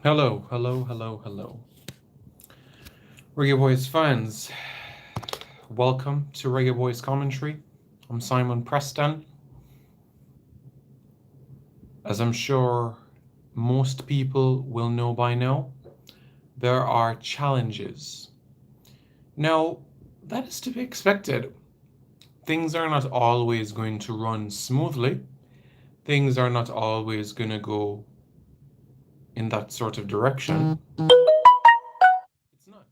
Hello, hello, hello, hello. Reggae Boys fans, welcome to Reggae Boys Commentary. I'm Simon Preston. As I'm sure most people will know by now, there are challenges. Now, that is to be expected. Things are not always going to run smoothly. Things are not always going to go in that sort of direction. It's not.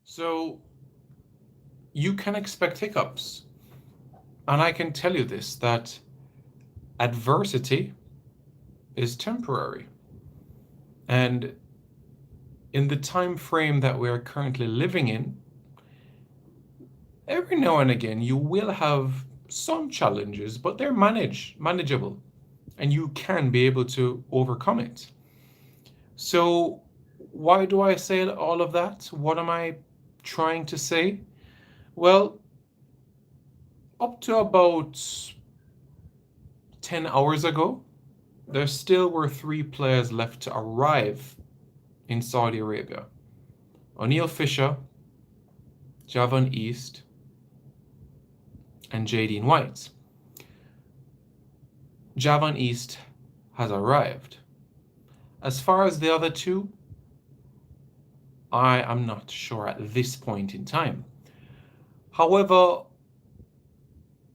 So, you can expect hiccups. And I can tell you this that adversity is temporary. And in the time frame that we are currently living in, every now and again you will have some challenges, but they're manageable, and you can be able to overcome it. So, why do I say all of that? What am I trying to say? Well, up to about 10 hours ago, there still were three players left to arrive in Saudi Arabia: O'Neill Fisher, Javon East, and Jadine White. Javon East has arrived. As far as the other two, I am not sure at this point in time. However,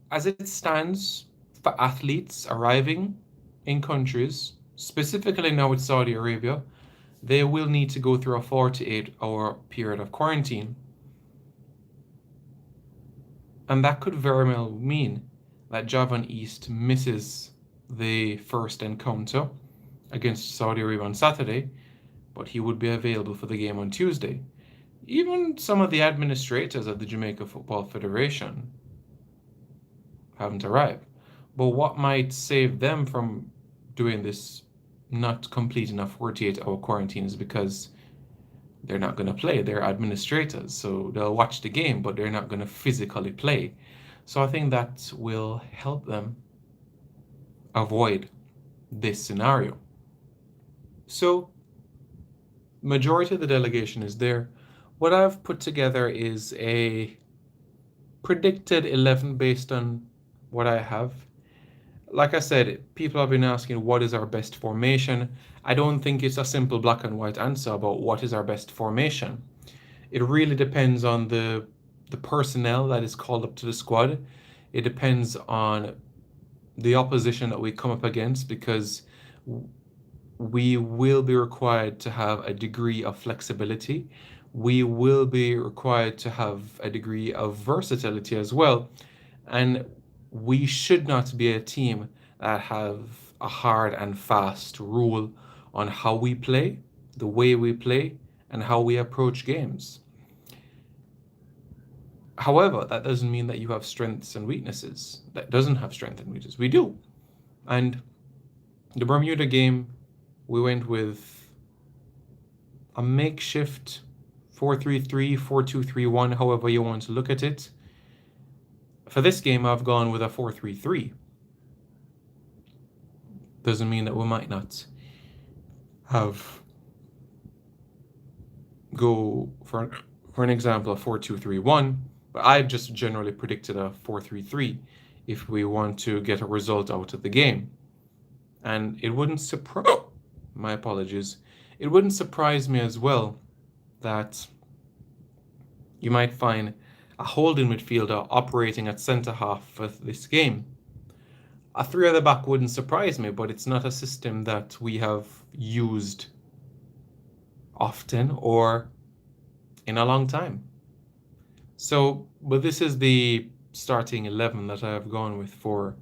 as it stands for athletes arriving in countries, specifically now with Saudi Arabia, they will need to go through a 48-hour period of quarantine. And that could very well mean that Javon East misses the first encounter against Saudi Arabia on Saturday, but he would be available for the game on Tuesday. Even some of the administrators of the Jamaica Football Federation haven't arrived. But what might save them from doing this not completing a 48-hour quarantine is because they're not going to play. They're administrators, so they'll watch the game, but they're not going to physically play. So I think that will help them avoid this scenario. So, majority of the delegation is there. What I've put together is a predicted 11 based on what I have. Like I said, people have been asking what is our best formation. I don't think it's a simple black and white answer about what is our best formation. It really depends on the personnel that is called up to the squad. It depends on the opposition that we come up against, because we will be required to have a degree of flexibility. We will be required to have a degree of versatility as well. And we should not be a team that have a hard and fast rule on how we play, the way we play, and how we approach games. However, that doesn't mean that you have strengths and weaknesses. That doesn't have strength and weaknesses. We do. And the Bermuda game, we went with a makeshift 4-3-3, 4-2-3-1, however you want to look at it. For this game, I've gone with a 4-3-3. Doesn't mean that we might not have go for an example a 4-2-3-1, but I've just generally predicted a 4-3-3 if we want to get a result out of the game. And it wouldn't surprise my apologies. It wouldn't surprise me as well that you might find a holding midfielder operating at centre half for this game. A three at the back wouldn't surprise me, but it's not a system that we have used often or in a long time. So, but this is the starting 11 that I have gone with for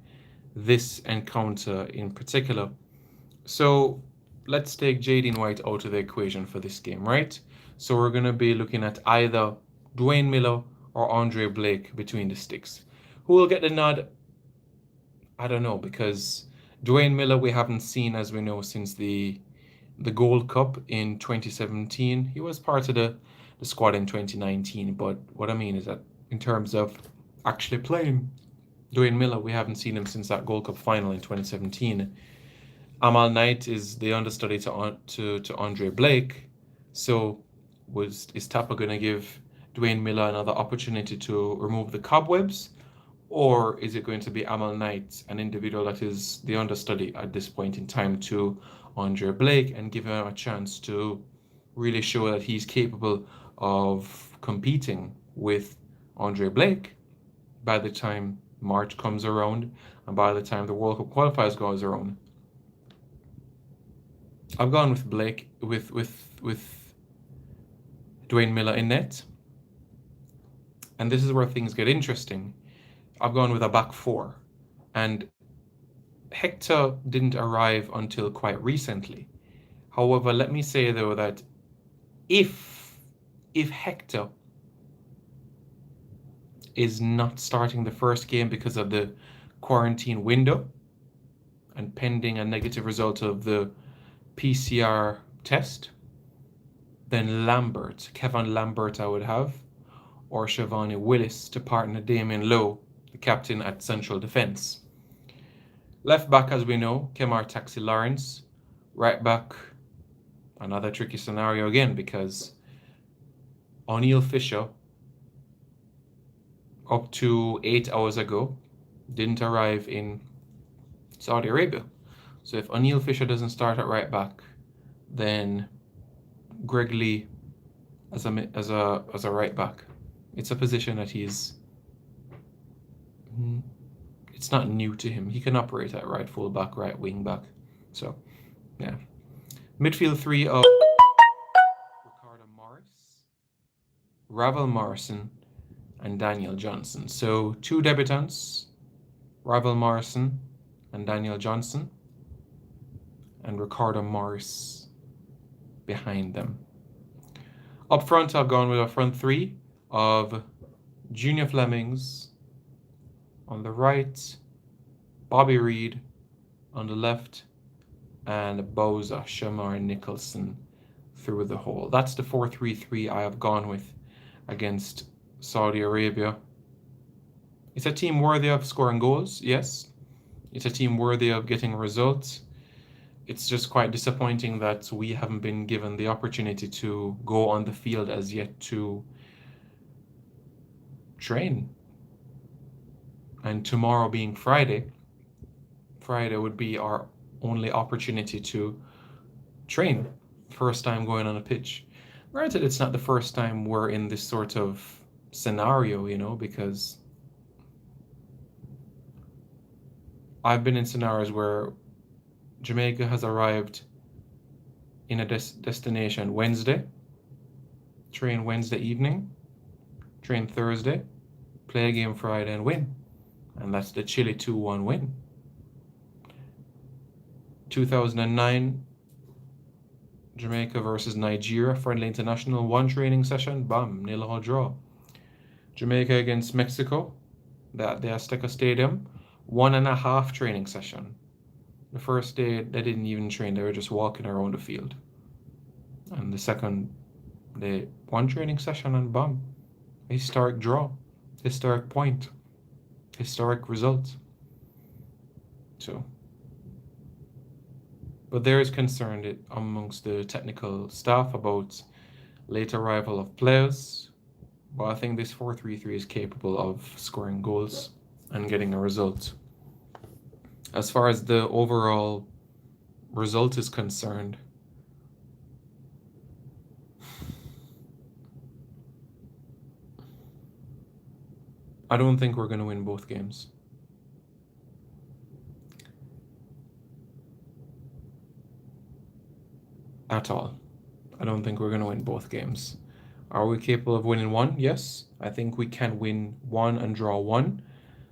this encounter in particular. So let's take Jadine White out of the equation for this game, right? So we're going to be looking at either Dwayne Miller or Andre Blake between the sticks. Who will get the nod? I don't know, because Dwayne Miller we haven't seen, as we know, since the Gold Cup in 2017. He was part of the squad in 2019, but what I mean is that in terms of actually playing Dwayne Miller, we haven't seen him since that Gold Cup final in 2017. Amal Knight is the understudy to Andre Blake. So is Tapa going to give Dwayne Miller another opportunity to remove the cobwebs? Or is it going to be Amal Knight, an individual that is the understudy at this point in time to Andre Blake, and give him a chance to really show that he's capable of competing with Andre Blake by the time March comes around and by the time the World Cup qualifiers goes around? I've gone with Blake with Dwayne Miller in net. And this is where things get interesting. I've gone with a back four. And Hector didn't arrive until quite recently. However, let me say though that if Hector is not starting the first game because of the quarantine window and pending a negative result of the PCR test, then Kevin Lambert I would have, or Shavani Willis to partner Damien Lowe, the captain at Central Defence. Left back, as we know, Kemar Taxi Lawrence. Right back, another tricky scenario again, because O'Neill Fisher, up to 8 hours ago, didn't arrive in Saudi Arabia. So if O'Neill Fisher doesn't start at right back, then Greg Lee as a right back. It's a position that it's not new to him. He can operate at right full back, right wing back. So, yeah. Midfield three of Ricardo Morris, Ravel Morrison, and Daniel Johnson. So 2 debutants, Ravel Morrison and Daniel Johnson, and Ricardo Morris behind them. Up front, I've gone with a front three of Junior Flemings on the right, Bobby Reed on the left, and Boza, Shamar Nicholson through the hole. That's the 4-3-3 I have gone with against Saudi Arabia. It's a team worthy of scoring goals, yes. It's a team worthy of getting results. It's just quite disappointing that we haven't been given the opportunity to go on the field as yet to train. And tomorrow being Friday would be our only opportunity to train. First time going on a pitch. Granted, it's not the first time we're in this sort of scenario, because I've been in scenarios where Jamaica has arrived in a destination Wednesday, train Wednesday evening, train Thursday, play a game Friday and win. And that's the Chile 2-1 win. 2009, Jamaica versus Nigeria, friendly international, 1 training session, bam, 0-0 draw. Jamaica against Mexico, at the Azteca Stadium, 1.5 training session. The first day, they didn't even train, they were just walking around the field. And the second day, 1 training session and bam, historic draw, historic point, historic result. So, but there is concern amongst the technical staff about late arrival of players. But I think this 4-3-3 is capable of scoring goals and getting a result. As far as the overall result is concerned, I don't think we're going to win both games. At all. I don't think we're going to win both games. Are we capable of winning one? Yes. I think we can win one and draw one.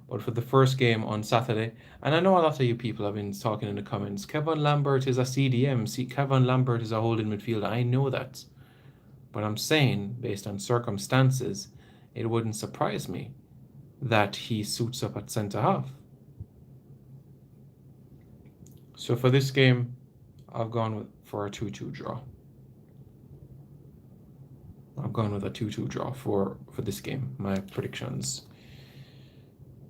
But for the first game on Saturday, and I know a lot of you people have been talking in the comments, Kevin Lambert is a CDM. See, Kevin Lambert is a holding midfielder. I know that. But I'm saying, based on circumstances, it wouldn't surprise me that he suits up at centre-half. So for this game, I've gone for a 2-2 draw. I've gone with a 2-2 draw for this game, my predictions.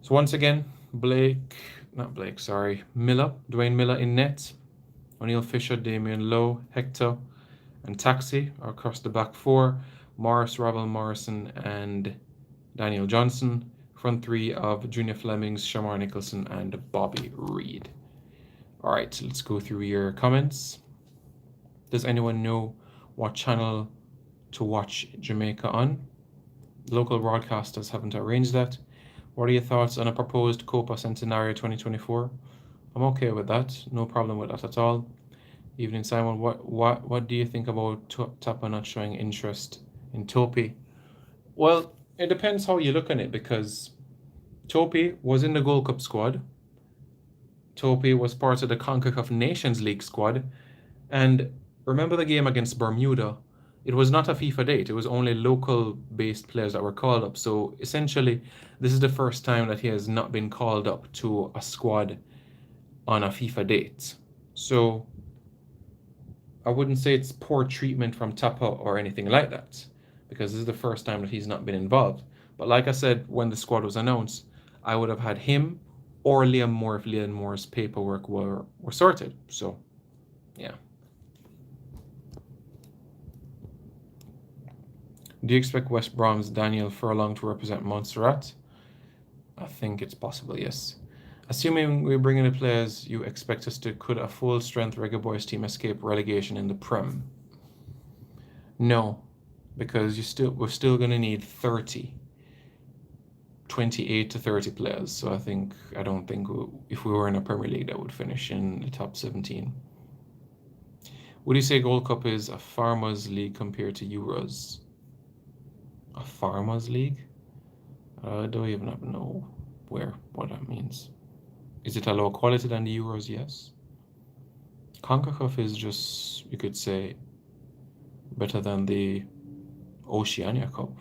So once again, Dwayne Miller in net. O'Neill, Fisher, Damien Lowe, Hector, and Taxi are across the back four. Morris, Rabel, Morrison, and Daniel Johnson. Front three of Junior Flemings, Shamar Nicholson, and Bobby Reed. All right, so let's go through your comments. Does anyone know what channel to watch Jamaica on? Local broadcasters haven't arranged that. What are your thoughts on a proposed Copa Centenario 2024? I'm okay with that. No problem with that at all. Evening, Simon. What do you think about Tapa not showing interest in Topi? Well, it depends how you look on it, because Topi was in the Gold Cup squad. Topi was part of the CONCACAF Nations League squad. And remember the game against Bermuda? It was not a FIFA date. It was only local-based players that were called up. So essentially, this is the first time that he has not been called up to a squad on a FIFA date. So I wouldn't say it's poor treatment from Tapa or anything like that, because this is the first time that he's not been involved. But like I said, when the squad was announced, I would have had him or Liam Moore if Liam Moore's paperwork were sorted. So, yeah. Do you expect West Brom's Daniel Furlong to represent Montserrat? I think it's possible, yes. Assuming we bring in the players you expect us to, could a full-strength Reggae Boys team escape relegation in the Prem? No, because we're still going to need 28 to 30 players. So I don't think if we were in a Premier League that would finish in the top 17. Would you say Gold Cup is a Farmers League compared to Euros? A Farmers League? I don't even know what that means. Is it a lower quality than the Euros? Yes. CONCACAF is just, you could say, better than the Oceania Cup,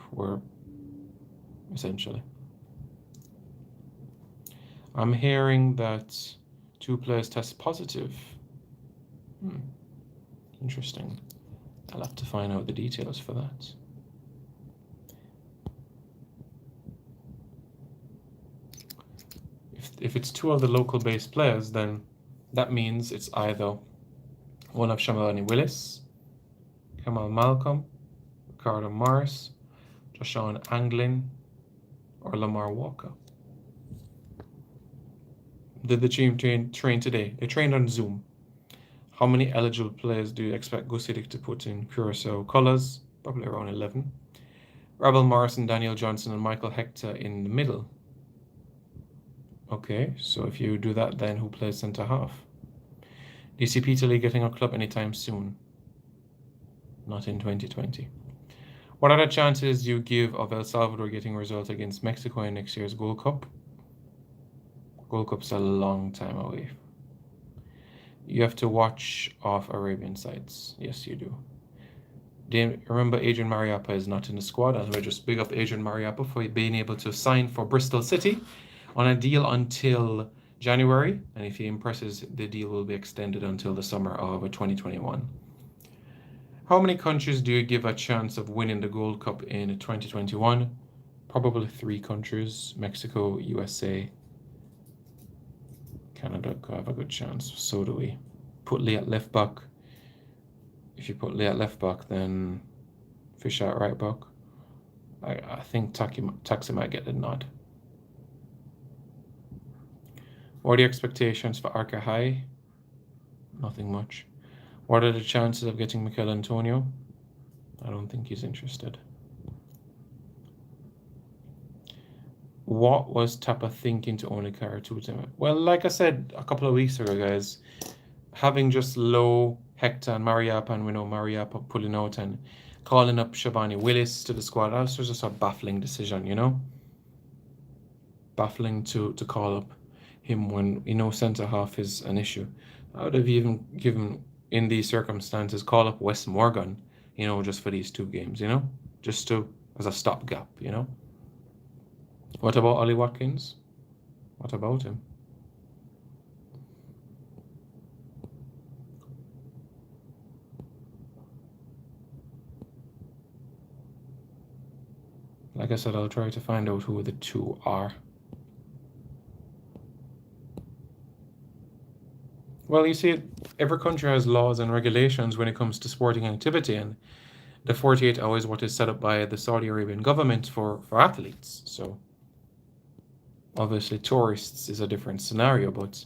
essentially. I'm hearing that 2 players test positive. Interesting. I'll have to find out the details for that. If it's 2 of the local-based players, then that means it's either one of Shamalani Willis, Kamal Malcolm, Ricardo Morris, Joshawn Anglin, or Lamar Walker. Did the team train today? They trained on Zoom. How many eligible players do you expect Gusidik to put in Curacao colours? Probably around 11. Rabel Morrison, Daniel Johnson, and Michael Hector in the middle. Okay, so if you do that, then who plays centre half? Do you see Peter Lee getting a club anytime soon? Not in 2020. What are the chances you give of El Salvador getting a result against Mexico in next year's Gold Cup? Gold Cup's a long time away. You have to watch off Arabian sites. Yes, you do. Remember, Adrian Mariappa is not in the squad, and we're just big up Adrian Mariappa for being able to sign for Bristol City on a deal until January, and if he impresses, the deal will be extended until the summer of 2021. How many countries do you give a chance of winning the Gold Cup in 2021? Probably 3 countries: Mexico, USA, Canada could have a good chance. So do we. Put Lee at left back. If you put Lee at left back, then Fisher at right back. I think Taxi might get the nod. What are the expectations for Arca High? Nothing much. What are the chances of getting Mikel Antonio? I don't think he's interested. What was Tapa thinking to only carry 2 team? Well, like I said a couple of weeks ago, guys, having just Low, Hector, and Mariappa, and we know Mariappa pulling out and calling up Shabani Willis to the squad, that was just a baffling decision, you know? Baffling to call up him when, centre half is an issue. I would have even given, in these circumstances, call up Wes Morgan, just for these 2 games, just as a stopgap, What about Ollie Watkins? What about him? Like I said, I'll try to find out who the 2 are. Well, you see, every country has laws and regulations when it comes to sporting activity, and the 48 hours is what is set up by the Saudi Arabian government for athletes. So obviously tourists is a different scenario, but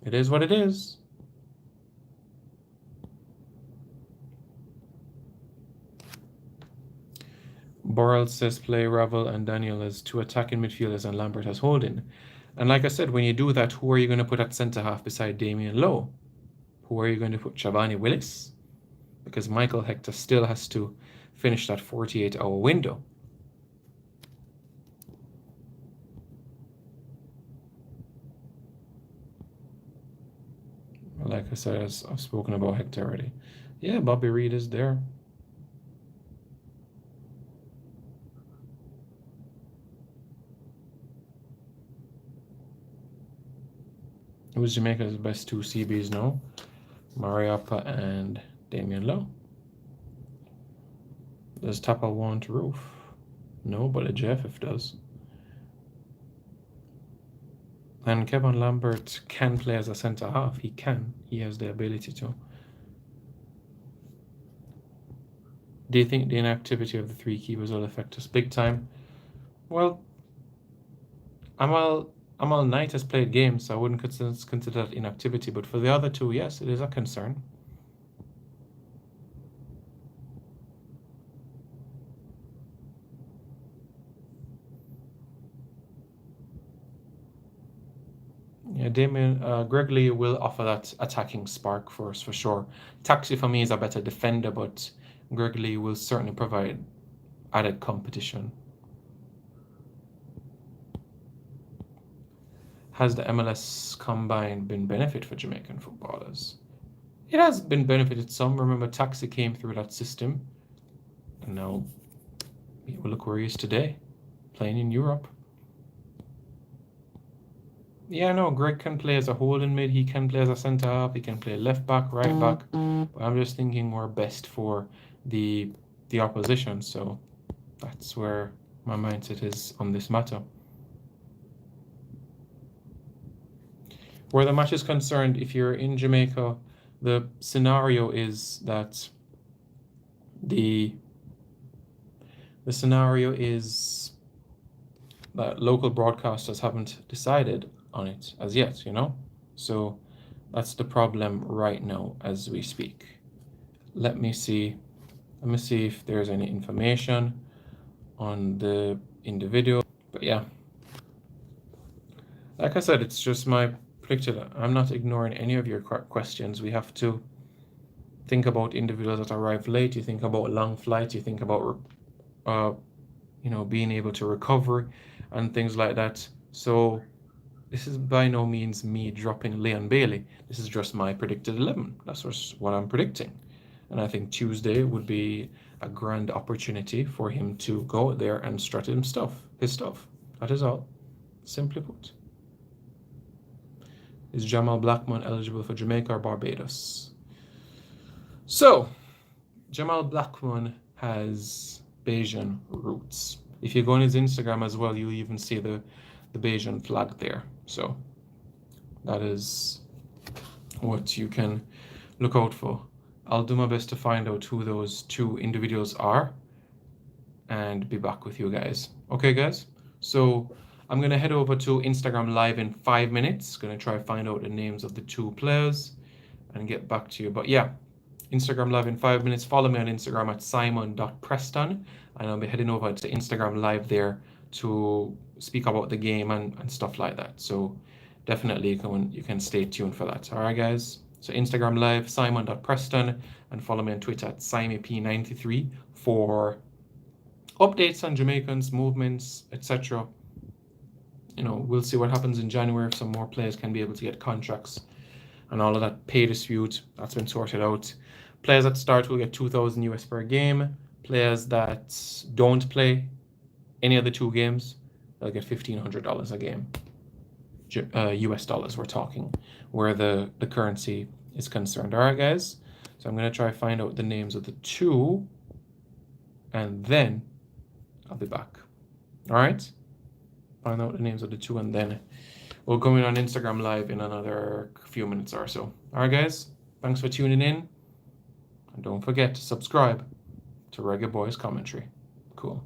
it is what it is. Borrell says play Ravel and Daniel as two attacking midfielders and Lambert as holding. And like I said, when you do that, who are you going to put at centre half beside Damian Lowe? Who are you going to put? Cavani Willis? Because Michael Hector still has to finish that 48-hour window. Like I said, I've spoken about Hector already. Yeah, Bobby Reed is there. Who's Jamaica's best two CBs now? Mariappa and Damian Lowe. Does Tapa want Roof? No, but a JFF does. And Kevin Lambert can play as a centre half. He can. He has the ability to. Do you think the inactivity of the three keepers will affect us big time? Well, Amal Knight has played games, so I wouldn't consider that inactivity. But for the other two, yes, it is a concern. Yeah, Greg Lee will offer that attacking spark for us for sure. Taxi for me is a better defender, but Greg Lee will certainly provide added competition. Has the MLS combine been benefit for Jamaican footballers? It has been benefited some. Remember, Taxi came through that system, and now look where he is today, playing in Europe. Yeah, no, Greg can play as a holding mid. He can play as a centre half. He can play left back, right back. But I'm just thinking more best for the opposition. So that's where my mindset is on this matter. Where the match is concerned, if you're in Jamaica, the scenario is that the scenario is that local broadcasters haven't decided on it as yet, you know? So that's the problem right now as we speak. Let me see if there's any information on the individual. But yeah, like I said, it's just my predicted. I'm not ignoring any of your questions. We have to think about individuals that arrive late. You think about long flights. You think about being able to recover and things like that. So this is by no means me dropping Leon Bailey. This is just my predicted 11. That's just what I'm predicting. And I think Tuesday would be a grand opportunity for him to go there and strut his stuff. That is all. Simply put. Is Jamal Blackman eligible for Jamaica or Barbados? So, Jamal Blackman has Bayesian roots. If you go on his Instagram as well, you'll even see the Bayesian flag there. So that is what you can look out for. I'll do my best to find out who those two individuals are and be back with you guys. Okay, guys? So I'm going to head over to Instagram Live in 5 minutes. Going to try to find out the names of the two players and get back to you. But yeah, Instagram Live in 5 minutes. Follow me on Instagram at simon.preston. And I'll be heading over to Instagram Live there to speak about the game and stuff like that. So definitely you can stay tuned for that. All right, guys? So Instagram Live, simon.preston, and follow me on Twitter at simep93 for updates on Jamaicans, movements, etc. We'll see what happens in January if some more players can be able to get contracts and all of that pay dispute. That's been sorted out. Players that start will get $2,000 per game. Players that don't play any of the 2 games, they'll get $1,500 a game. US dollars we're talking, where the currency is concerned. All right, guys? So I'm going to try to find out the names of the 2, and then I'll be back. All right? Find out the names of the 2, and then we'll go in on Instagram Live in another few minutes or so. All right, guys? Thanks for tuning in, and don't forget to subscribe to Reggae Boys Commentary. Cool.